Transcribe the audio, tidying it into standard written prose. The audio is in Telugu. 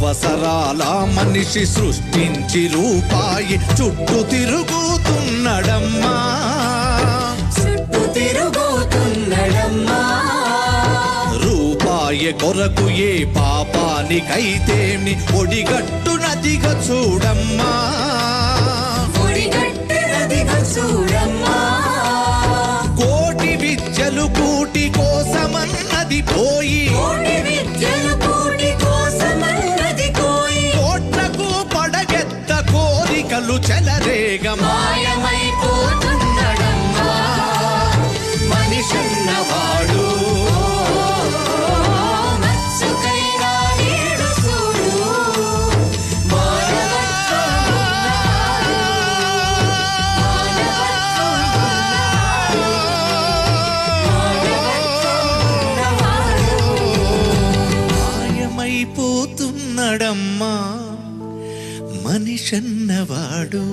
అవసరాల మనిషి సృష్టించి రూపాయి చుట్టూ తిరుగుతున్నడమ్మా, చుట్టూ తిరుగుతున్నడమ్మా. రూపాయి కొరకు ఏ పాపానికైతేమి ఒడిగట్టునదిగా చూడమ్మా, ఒడిగట్టునదిగా చూడమ్మా. కోటి విద్యలు కూటి కోసమన్నది పోయి, కోటి విద్యలు కూటి కోసమన్నది పోయి, కోట్లకు పడగెత్త కోరికలు చెలరేగ మాయమైపోతున్నడమ్మా మనిషన్నవాడు. మచ్చుకైనా నేడు చూడు మాయమైపోతున్నడమ్మా మనిషన్నవాడు.